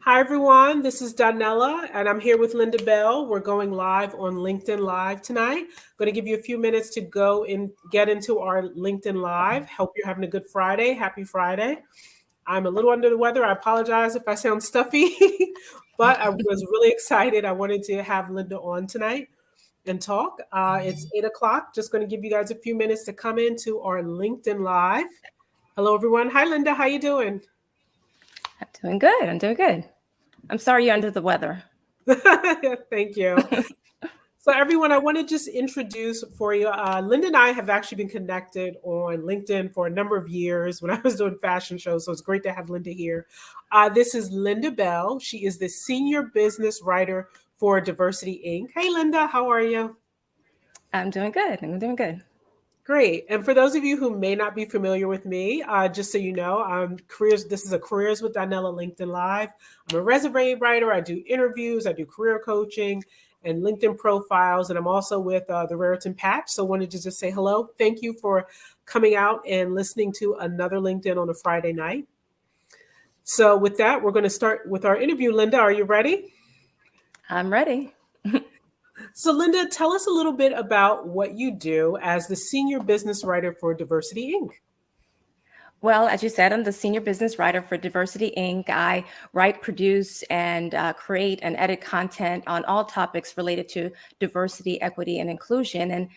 Hi, everyone. This is Donella, and I'm here with Linda Bell. We're going live on LinkedIn Live tonight. I'm going to give you a few minutes to go and get into our LinkedIn Live. Hope you're having a good Friday. Happy Friday. I'm a little under the weather. I apologize if I sound stuffy, but I was really excited. I wanted to have Linda on tonight and talk. It's 8 o'clock. Just going to give you guys a few minutes to come into our LinkedIn Live. Hello, everyone. Hi, Linda. How you doing? I'm doing good. I'm sorry you're under the weather. Thank you. So, everyone, I want to just introduce for you. Linda and I have actually been connected on LinkedIn for a number of years when I was doing fashion shows. So, it's great to have Linda here. This is Linda Bell. She is the senior business writer for Diversity Inc. Hey, Linda, how are you? I'm doing good. Great. And for those of you who may not be familiar with me, just so you know, this is a Careers with Donella LinkedIn Live. I'm a resume writer. I do interviews. I do career coaching and LinkedIn profiles. And I'm also with the Raritan Patch. So wanted to just say hello. Thank you for coming out and listening to another LinkedIn on a Friday night. So with that, we're going to start with our interview. Linda, are you ready? I'm ready. So, Linda, tell us a little bit about what you do as the senior business writer for Diversity Inc. Well, as you said, I'm the senior business writer for Diversity Inc. I write, produce, and create and edit content on all topics related to diversity, equity, and inclusion. And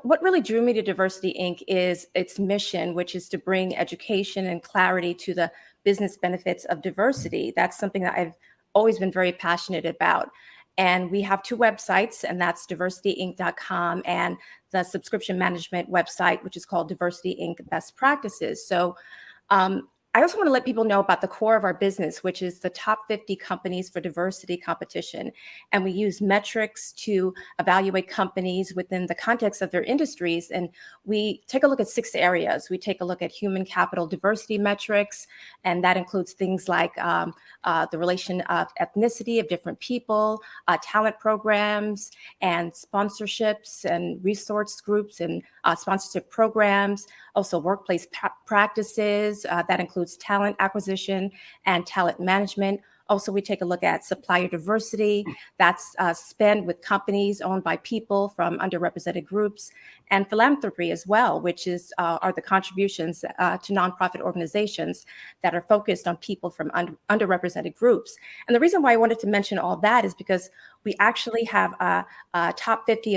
what really drew me to Diversity Inc. is its mission, which is to bring education and clarity to the business benefits of diversity. That's something that I've always been very passionate about. And we have two websites, and that's diversityinc.com and the subscription management website, which is called Diversity Inc. Best Practices. So I also want to let people know about the core of our business, which is the top 50 companies for diversity competition. And we use metrics to evaluate companies within the context of their industries. And we take a look at 6 areas. We take a look at human capital diversity metrics, and that includes things like the relation of ethnicity of different people, talent programs, and sponsorships and resource groups and sponsorship programs, also workplace practices. That includes talent acquisition and talent management. Also, we take a look at supplier diversity. That's spend with companies owned by people from underrepresented groups, and philanthropy as well, which are the contributions to nonprofit organizations that are focused on people from underrepresented groups. And the reason why I wanted to mention all that is because we actually have a top 50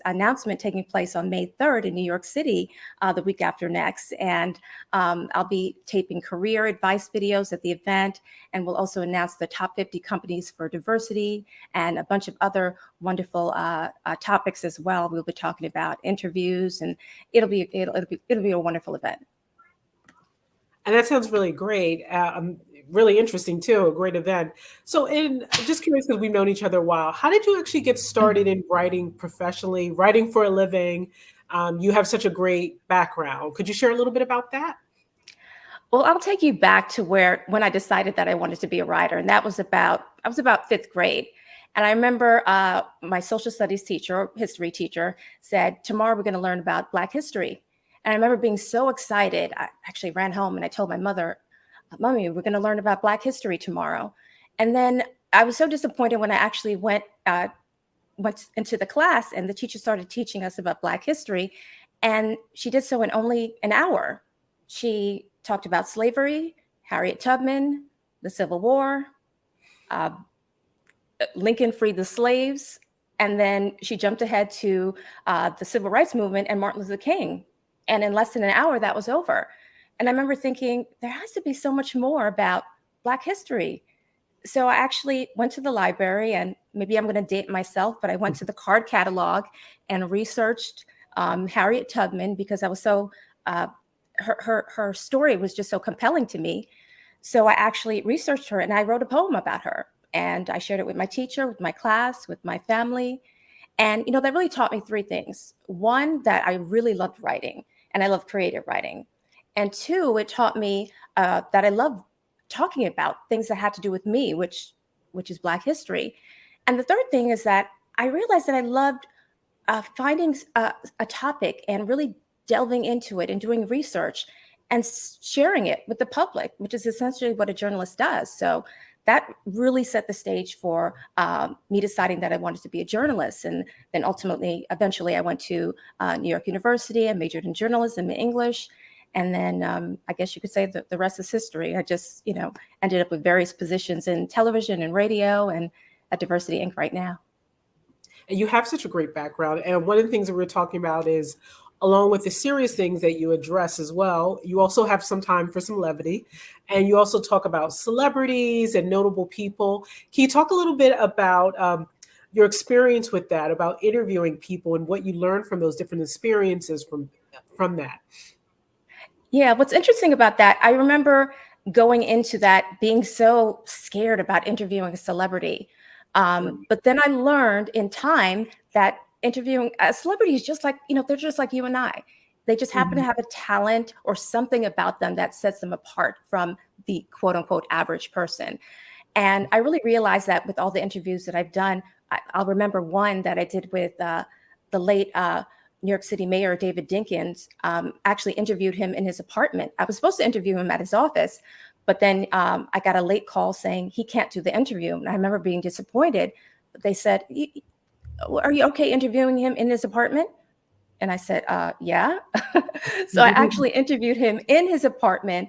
announcement taking place on May 3rd in New York City, the week after next. And I'll be taping career advice videos at the event, and we'll also announce the top 50 companies for diversity and a bunch of other wonderful topics as well. We'll be talking about interviews, and it'll be a wonderful event. And that sounds really great. Really interesting too. A great event. So, just curious because we've known each other a while. How did you actually get started in writing professionally, writing for a living? You have such a great background. Could you share a little bit about that? Well, I'll take you back to when I decided that I wanted to be a writer, and I was about 5th grade. And I remember my social studies teacher, history teacher, said, "Tomorrow we're going to learn about Black history." And I remember being so excited. I actually ran home and I told my mother, "Mommy, we're going to learn about Black history tomorrow." And then I was so disappointed when I actually went into the class and the teacher started teaching us about Black history. And she did so in only an hour. She talked about slavery, Harriet Tubman, the Civil War, Lincoln freed the slaves, and then she jumped ahead to the Civil Rights Movement and Martin Luther King. And in less than an hour, that was over. And I remember thinking, there has to be so much more about Black history. So I actually went to the library, and maybe I'm going to date myself, but I went to the card catalog and researched Harriet Tubman because I was so, her story was just so compelling to me. So I actually researched her and I wrote a poem about her. And I shared it with my teacher, with my class, with my family. And, that really taught me 3 things. One, that I really loved writing and I love creative writing. And 2, it taught me that I love talking about things that had to do with me, which is Black history. And the 3rd thing is that I realized that I loved finding a topic and really delving into it and doing research and sharing it with the public, which is essentially what a journalist does. So that really set the stage for me deciding that I wanted to be a journalist. And then eventually I went to New York University. I majored in journalism and English. And then I guess you could say the rest is history. I just, ended up with various positions in television and radio and at Diversity Inc. right now. And you have such a great background. And one of the things that we're talking about is, along with the serious things that you address as well, you also have some time for some levity. And you also talk about celebrities and notable people. Can you talk a little bit about your experience with that, about interviewing people and what you learned from those different experiences from that? Yeah, what's interesting about that, I remember going into that being so scared about interviewing a celebrity. But then I learned in time that interviewing a celebrity is just like, they're just like you and I. They just happen to have a talent or something about them that sets them apart from the quote unquote average person. And I really realized that with all the interviews that I've done. I'll remember one that I did with the late New York City Mayor David Dinkins. Actually interviewed him in his apartment. I was supposed to interview him at his office, but then I got a late call saying he can't do the interview. And I remember being disappointed. But they said, "Are you okay interviewing him in his apartment?" And I said, yeah. So I actually interviewed him in his apartment.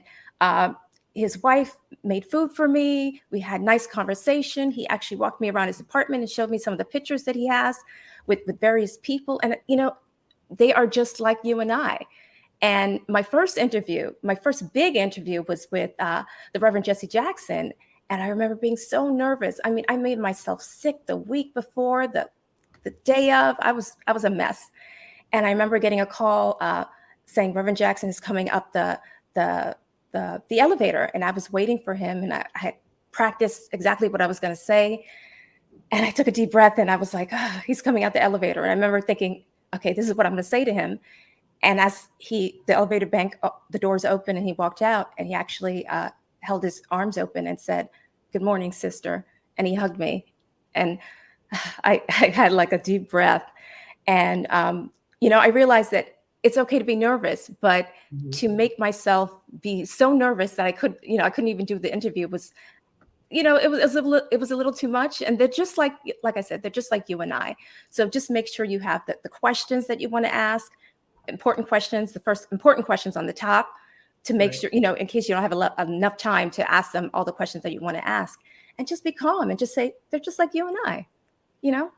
His wife made food for me. We had nice conversation. He actually walked me around his apartment and showed me some of the pictures that he has with various people. And, they are just like you and I. And my first big interview was with the Reverend Jesse Jackson. And I remember being so nervous. I mean, I made myself sick the week before, the day of. I was a mess. And I remember getting a call saying Reverend Jackson is coming up the elevator, and I was waiting for him, and I had practiced exactly what I was going to say. And I took a deep breath, and I was like, oh, he's coming out the elevator. And I remember thinking, okay, this is what I'm going to say to him. And as the elevator bank, the doors open, and he walked out, and he actually held his arms open and said, "Good morning, sister." And he hugged me, and I had like a deep breath. And I realized that it's okay to be nervous, but to make myself be so nervous that I couldn't even do the interview was, it was a little too much. And they're just like I said, they're just like you and I. So just make sure you have the questions that you want to ask, important questions, the first important questions on the top, to make sure, in case you don't have enough time to ask them all the questions that you want to ask, and just be calm and just say, they're just like you and I.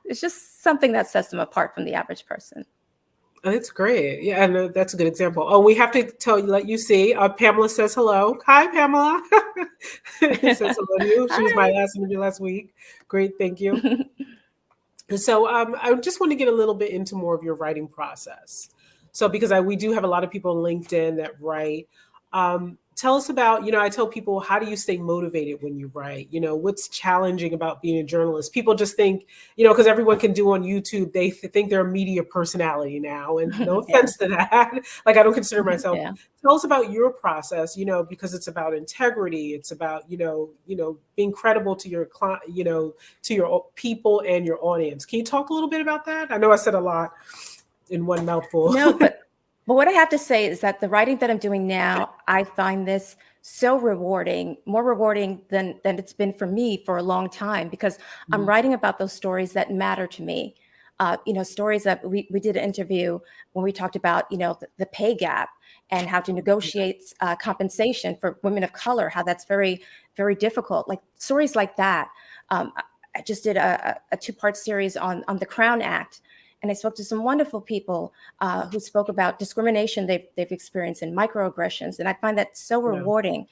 It's just something that sets them apart from the average person. Oh, that's great. Yeah, and that's a good example. Oh, we have to let you see. Pamela says hello. Hi, Pamela. Says hello to you. She was my last interview last week. Great, thank you. So I just want to get a little bit into more of your writing process. So because we do have a lot of people on LinkedIn that write. Tell us about, I tell people, how do you stay motivated when you write? What's challenging about being a journalist? People just think, because everyone can do on YouTube, they think they're a media personality now. And no offense to that. Like, I don't consider myself. Yeah. Tell us about your process, because it's about integrity. It's about, being credible to your client, to your people and your audience. Can you talk a little bit about that? I know I said a lot in one mouthful. No, but what I have to say is that the writing that I'm doing now, I find this so rewarding, more rewarding than it's been for me for a long time, because I'm writing about those stories that matter to me. Stories that we did an interview when we talked about, the pay gap and how to negotiate compensation for women of color, how that's very, very difficult. Like stories like that. I just did a 2-part series on the Crown Act. And I spoke to some wonderful people who spoke about discrimination they've experienced and microaggressions. And I find that so rewarding.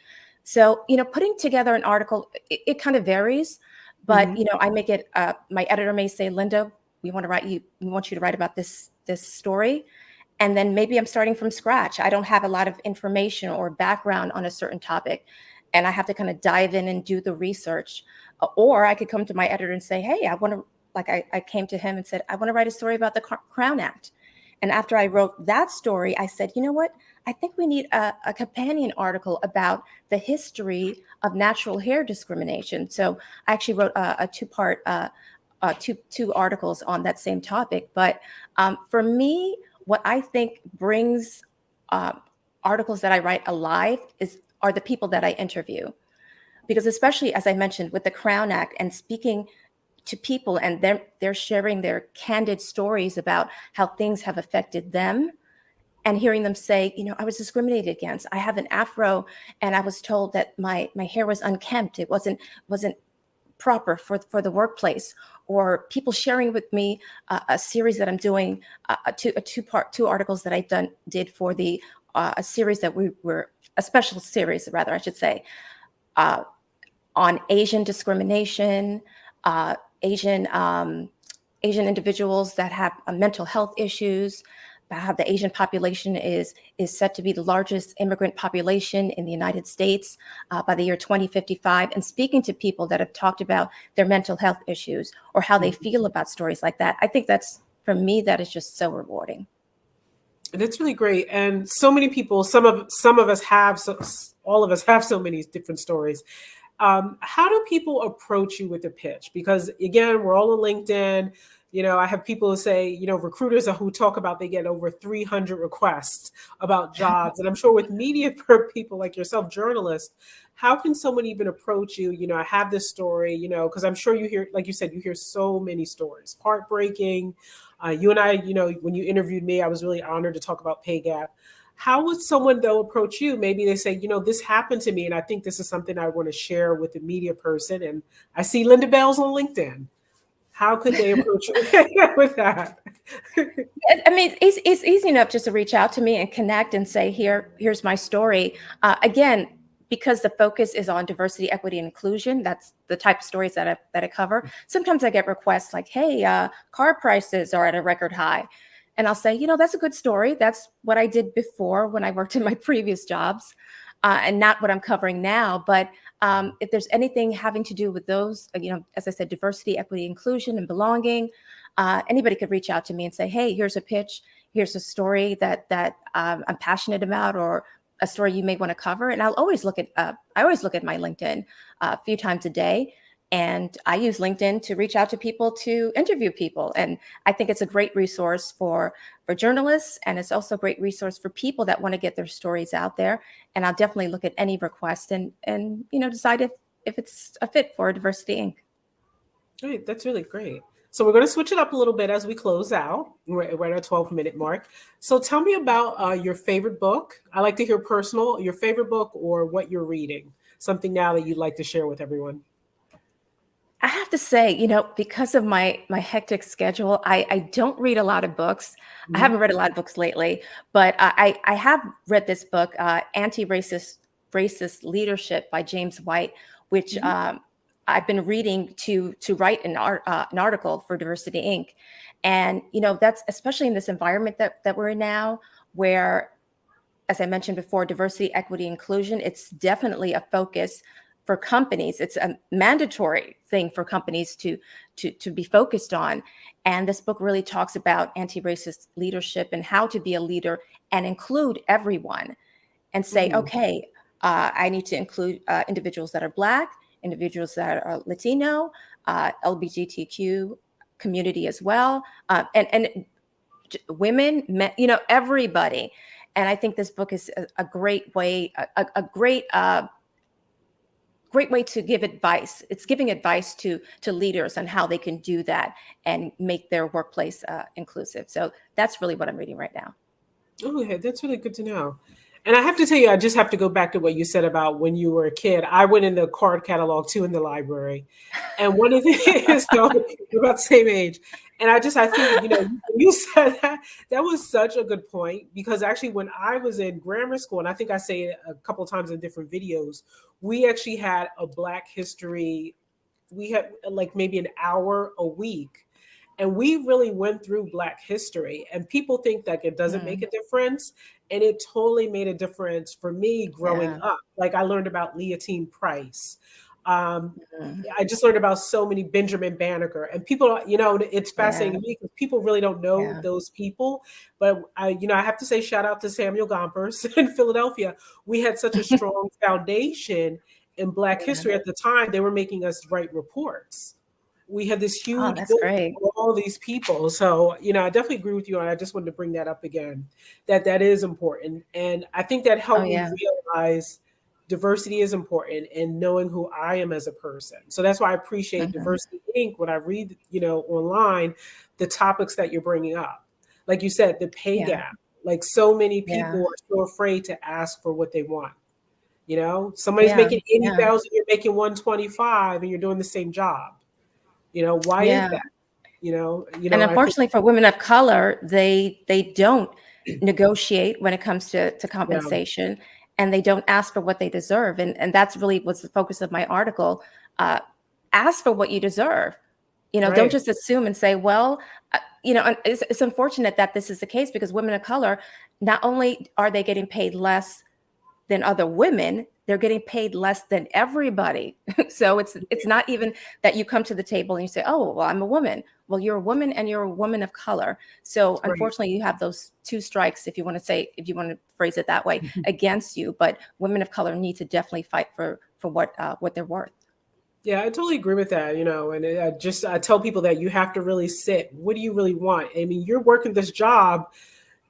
So, putting together an article, it kind of varies, but, I make it, my editor may say, "Linda, we want you to write about this story." And then maybe I'm starting from scratch. I don't have a lot of information or background on a certain topic, and I have to kind of dive in and do the research. Or I could come to my editor and say, "Hey, I want to," like I came to him and said, "I want to write a story about the Crown Act." And after I wrote that story, I said, "You know what? I think we need a companion article about the history of natural hair discrimination." So I actually wrote a 2-part, two articles on that same topic. But for me, what I think brings articles that I write alive are the people that I interview. Because especially, as I mentioned, with the Crown Act and speaking to people, and they're sharing their candid stories about how things have affected them, and hearing them say, I was discriminated against. I have an afro, and I was told that my hair was unkempt. It wasn't proper for the workplace. Or people sharing with me a series that I'm doing, two articles that I did for the a series that we were a special series, rather, I should say, on Asian discrimination, uh, Asian Asian individuals that have mental health issues. How the Asian population is set to be the largest immigrant population in the United States by the year 2055, and speaking to people that have talked about their mental health issues or how they feel about stories like that. I think that's, for me, that is just so rewarding. That's really great. And so many people, some of us have, so all of us have so many different stories. How do people approach you with a pitch? Because again, we're all on LinkedIn. I have people who say, recruiters who talk about they get over 300 requests about jobs. And I'm sure with media people like yourself, journalists, how can someone even approach you? I have this story, because I'm sure you hear, like you said, you hear so many stories, heartbreaking. You and I, when you interviewed me, I was really honored to talk about pay gap. How would someone, though, approach you? Maybe they say, this happened to me, and I think this is something I want to share with the media person. And I see Linda Bell's on LinkedIn. How could they approach you with that? I mean, it's easy enough just to reach out to me and connect and say, here's my story. Again, because the focus is on diversity, equity, and inclusion, that's the type of stories that I cover. Sometimes I get requests like, hey, car prices are at a record high. And I'll say, that's a good story. That's what I did before when I worked in my previous jobs, and not what I'm covering now. But if there's anything having to do with those, as I said, diversity, equity, inclusion, and belonging, anybody could reach out to me and say, hey, here's a pitch. Here's a story that I'm passionate about, or a story you may want to cover. And I always look at my LinkedIn a few times a day. And I use LinkedIn to reach out to people, to interview people. And I think it's a great resource for journalists. And it's also a great resource for people that want to get their stories out there. And I'll definitely look at any request and decide if it's a fit for Diversity Inc. Great. That's really great. So we're going to switch it up a little bit as we close out. We're at our 12-minute mark. So tell me about your favorite book. I like to hear your favorite book, or what you're reading, something now that you'd like to share with everyone. I have to say, because of my hectic schedule, I don't read a lot of books. I haven't read a lot of books lately, but I have read this book, Racist Leadership by James White, which I've been reading to write an article for Diversity Inc. And, that's especially in this environment that we're in now, where, as I mentioned before, diversity, equity, inclusion, it's definitely a focus for companies. It's a mandatory thing for companies to be focused on. And this book really talks about anti-racist leadership and how to be a leader and include everyone, and say, okay, I need to include individuals that are Black, individuals that are Latino, LGBTQ community as well, and women, men, everybody. And I think this book is a great way, a great way to give advice. It's giving advice to leaders on how they can do that and make their workplace inclusive. So that's really what I'm reading right now. Okay, that's really good to know. And I have to tell you, I just have to go back to what you said about when you were a kid. I went in the card catalog too in the library. And one of the things, we're about the same age. And I think, you said that was such a good point, because actually when I was in grammar school, and I think I say it a couple of times in different videos, we actually had a Black history. We had like maybe an hour a week. And we really went through Black history, and people think that it doesn't make a difference. And it totally made a difference for me growing up. Like I learned about Leontine Price. I just learned about so many Benjamin Banneker, and people, it's fascinating to me because people really don't know those people. But I have to say, shout out to Samuel Gompers in Philadelphia. We had such a strong foundation in Black history at the time. They were making us write reports. we had this Oh, huge that's book great. of all these people. So, I definitely agree with you. And I just wanted to bring that up again, that is important. And I think that Oh, helped me yeah. realize diversity is important and knowing who I am as a person. So that's why I appreciate Hmm. Diversity Inc. When I read, online, the topics that you're bringing up. Like you said, the pay Yeah. gap. Like so many Yeah. people are so afraid to ask for what they want. Somebody's Yeah. making Yeah. 80,000, you're making 125 and you're doing the same job. Why is Yeah. that? And I think, unfortunately for women of color, they don't negotiate when it comes to yeah, compensation, and they don't ask for what they deserve. And that's really what's the focus of my article. Uh, Ask for what you deserve. Don't right, just assume and say, well, and it's unfortunate that this is the case, because women of color, not only are they getting paid less than other women, they're getting paid less than everybody. So it's not even that you come to the table and you say, oh, well, I'm a woman. Well, you're a woman and you're a woman of color. So right. unfortunately, you have those two strikes, if you want to phrase it that way, against you. But women of color need to definitely fight for what they're worth. Yeah, I totally agree with that, and I tell people that you have to really sit. What do you really want? I mean, you're working this job,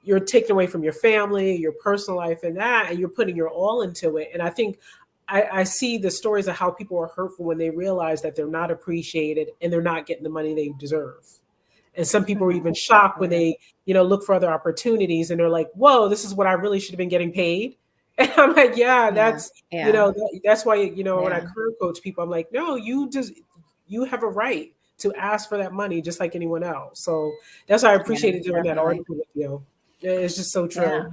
you're taking away from your family, your personal life, and that, and you're putting your all into it. And I think I see the stories of how people are hurtful when they realize that they're not appreciated and they're not getting the money they deserve. And some people are Mhm. even shocked when Yeah. they, look for other opportunities and they're like, whoa, this is what I really should have been getting paid. And I'm like, yeah, Yeah. that's, Yeah. that's why, when I Yeah. career coach people, I'm like, no, you have a right to ask for that money just like anyone else. So that's why I Yeah. appreciated doing that Definitely. article with you. It's just so Yeah.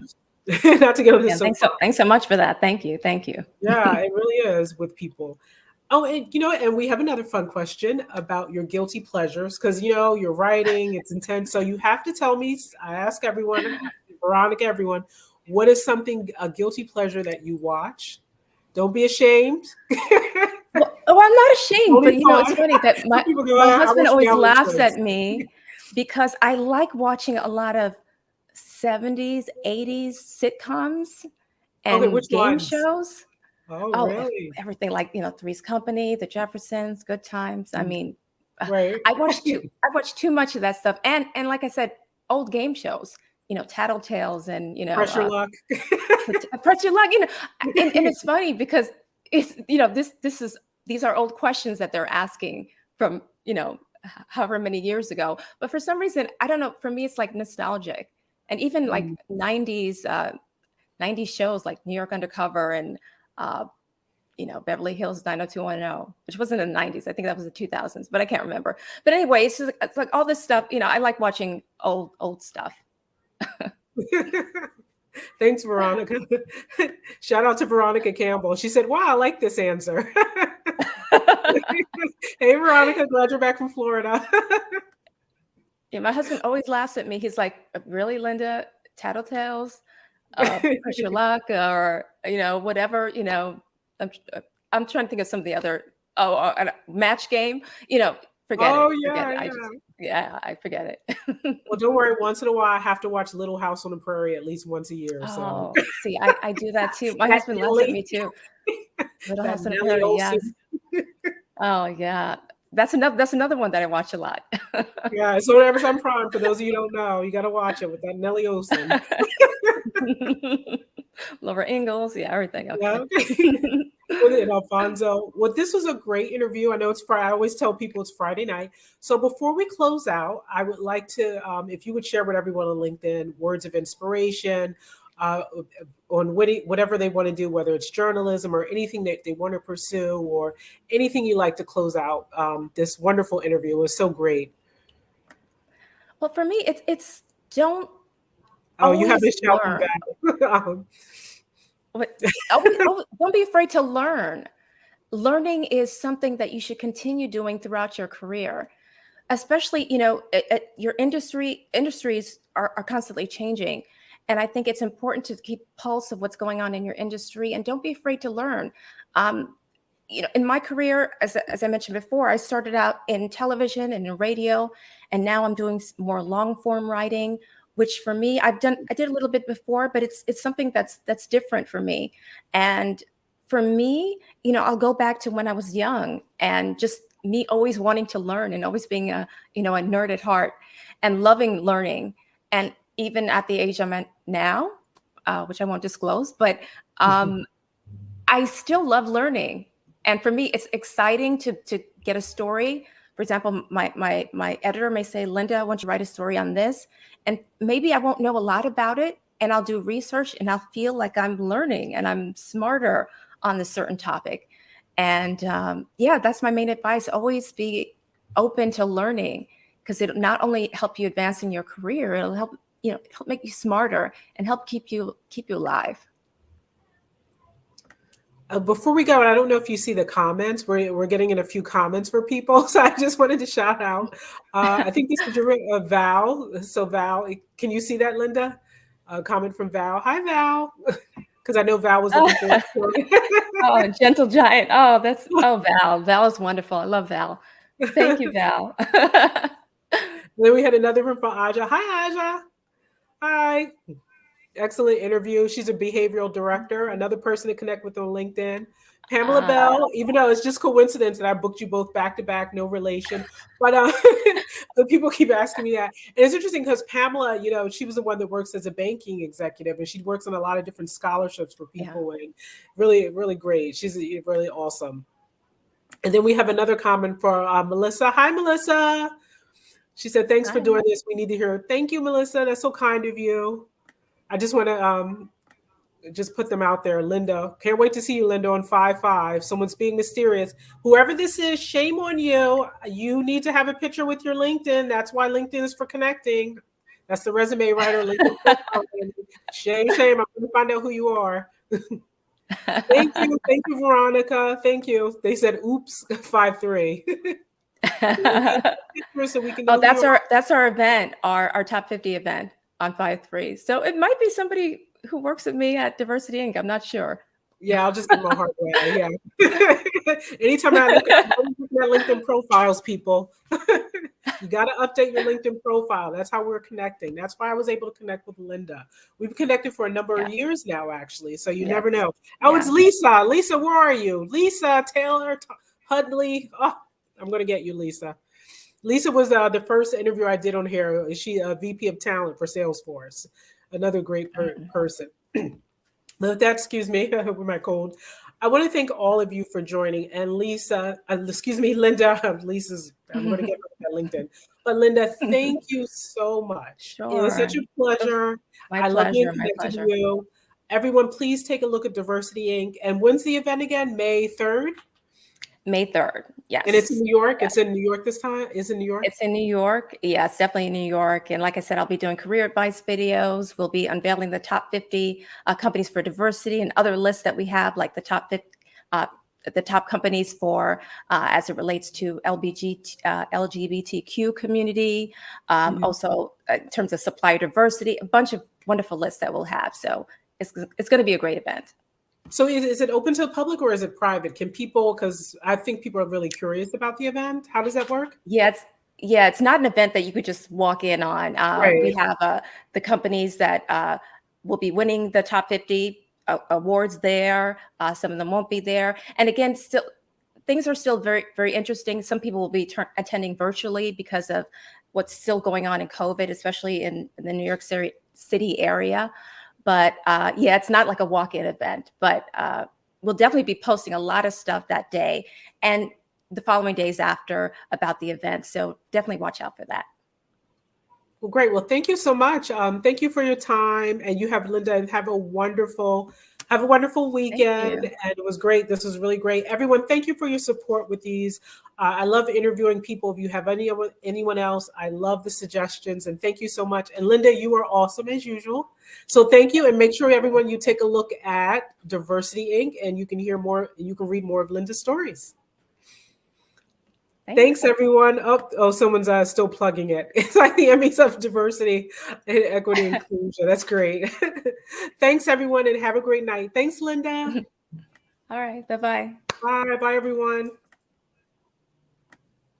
true. Not to get on Yeah. this soapbox. Thanks so much for that. Thank you. Thank you. Yeah, it really is with people. Oh, and and we have another fun question about your guilty pleasures because you're writing, it's intense. So you have to tell me, I ask everyone, Veronica, everyone, what is something a guilty pleasure that you watch? Don't be ashamed. Well, oh, I'm not ashamed, Only but it's fun. funny that Some people go, my I husband watch always reality laughs shows. at me because I like watching a lot of 70s, 80s sitcoms Okay, which and game ones? shows. Oh, Oh, really? everything, like, Three's Company, The Jeffersons, Good Times. I Mm, mean, right. I watch too much of that stuff, and like I said, old game shows. Tattletales, and Pressure luck. Press your luck. And it's funny because it's these are old questions that they're asking from however many years ago. But for some reason, I don't know. For me, it's like nostalgic, and even like Mm, 90s shows like New York Undercover and uh, Beverly Hills 90210, which wasn't in the 90s. I think that was the 2000s, but I can't remember. But anyway, it's like all this stuff. I like watching old stuff. Thanks, Veronica. Shout out to Veronica Campbell. She said, wow, I like this answer. Hey, Veronica, glad you're back from Florida. Yeah, my husband always laughs at me. He's like, "Really, Linda? Tattletales, Push Your Luck, or whatever." I'm I'm trying to think of some of the other. Oh, Match Game. Forget Oh, it. Forget yeah, it. yeah. I forget it. Well, don't worry. Once in a while, I have to watch Little House on the Prairie at least once a year. So Oh, see, I do that too. My that husband laughs at Nelly, me too. Little that House on the Nelly Prairie. Olsen. Yes. Oh, yeah. That's another one that I watch a lot. Yeah, it's on Amazon Prime. For those of you who don't know, you got to watch it with that Nelly Olsen. Laura Ingalls. Yeah, everything. Yeah. Okay. With it, Alfonso. Well, this was a great interview. I know it's Friday. I always tell people it's Friday night. So before we close out, I would like to, if you would share with everyone on LinkedIn, words of inspiration uh, on whatever they want to do, whether it's journalism or anything that they want to pursue, or anything you like to close out this wonderful interview. It was so great. Well, for me, it's don't Oh, you have always been shouting learn. back. But always, don't be afraid to learn. Learning is something that you should continue doing throughout your career, especially your industries are constantly changing, and I think it's important to keep pulse of what's going on in your industry, and don't be afraid to learn. um, in my career, as I mentioned before, I started out in television and in radio, and now I'm doing more long form writing, which for me, I did a little bit before, but it's something that's different for me. And for me, I'll go back to when I was young and just me always wanting to learn and always being a nerd at heart and loving learning. And even at the age I'm at now, which I won't disclose, but I still love learning. And for me, it's exciting to get a story. For example, my editor may say, Linda, I want you to write a story on this. And maybe I won't know a lot about it. And I'll do research and I'll feel like I'm learning and I'm smarter on this certain topic. And that's my main advice. Always be open to learning, because it'll not only help you advance in your career, it'll help make you smarter and help keep you alive. Before we go, I don't know if you see the comments. We're getting in a few comments for people, so I just wanted to shout out. I think this is Val. So Val, can you see that, Linda? A comment from Val. Hi, Val. Because I know Val was looking for it. Oh, gentle giant. Oh, Val. Val is wonderful. I love Val. Thank you, Val. Then we had another one from Aja. Hi, Aja. Hi. Excellent interview. She's a behavioral director, another person to connect with on LinkedIn. Pamela Bell, even though it's just coincidence that I booked you both back to back, no relation, but people keep asking me that. And it's interesting because Pamela, she was the one that works as a banking executive, and she works on a lot of different scholarships for people, and really, really great. She's really awesome. And then we have another comment for Melissa. Hi, Melissa. She said, thanks for doing this. We need to hear. Thank you, Melissa. That's so kind of you. I just want to just put them out there. Linda, can't wait to see you, Linda, on 5/5. Someone's being mysterious. Whoever this is, shame on you. You need to have a picture with your LinkedIn. That's why LinkedIn is for connecting. That's the resume writer. LinkedIn. Shame. I'm going to find out who you are. Thank you, Veronica. Thank you. They said, oops, 5/3. So we can that's our event, our top 50 event on 5/3. So it might be somebody who works with me at DiversityInc. I'm not sure. Yeah, I'll just give my heart away. Yeah. Anytime I look at LinkedIn profiles, people, you got to update your LinkedIn profile. That's how we're connecting. That's why I was able to connect with Linda. We've connected for a number of years now, actually. So you never know. Oh, it's Lisa. Lisa, where are you? Lisa Taylor Hudley. Oh, I'm going to get you, Lisa. Lisa was the first interview I did on here. She a VP of talent for Salesforce. Another great person. With that, excuse me, with my cold. I want to thank all of you for joining. And Lisa, Linda, I'm going to get her LinkedIn. But Linda, thank you so much. Sure. It was such a pleasure. My pleasure. My pleasure. You. Everyone, please take a look at DiversityInc. And when's the event again? May 3rd? May 3rd, yes. And it's in New York? Yes. It's in New York this time? It's in New York? It's in New York. Yeah, it's definitely in New York. And like I said, I'll be doing career advice videos. We'll be unveiling the top 50 companies for diversity and other lists that we have, like the top 50, the top companies for as it relates to LGBTQ community. Also, in terms of supplier diversity, a bunch of wonderful lists that we'll have. So it's going to be a great event. So is it open to the public or is it private? Can people, because I think people are really curious about the event. How does that work? Yeah, it's not an event that you could just walk in on. Right. We have the companies that will be winning the top 50 awards there. Some of them won't be there. And again, still things are still very, very interesting. Some people will be attending virtually because of what's still going on in COVID, especially in the New York City area. But yeah, it's not like a walk-in event, but we'll definitely be posting a lot of stuff that day and the following days after about the event. So definitely watch out for that. Well, great. Well, thank you so much. Thank you for your time. And you have, Linda, have a wonderful weekend. And it was great. This was really great. Everyone, thank you for your support with these. I love interviewing people. If you have anyone else, I love the suggestions. And thank you so much. And Linda, you are awesome as usual. So thank you. And make sure everyone, you take a look at DiversityInc and you can hear more, you can read more of Linda's stories. Thanks, everyone. Oh, someone's still plugging it. It's like the Emmys of diversity and equity and inclusion. That's great. Thanks, everyone, and have a great night. Thanks, Linda. All right. Bye-bye. Bye, everyone.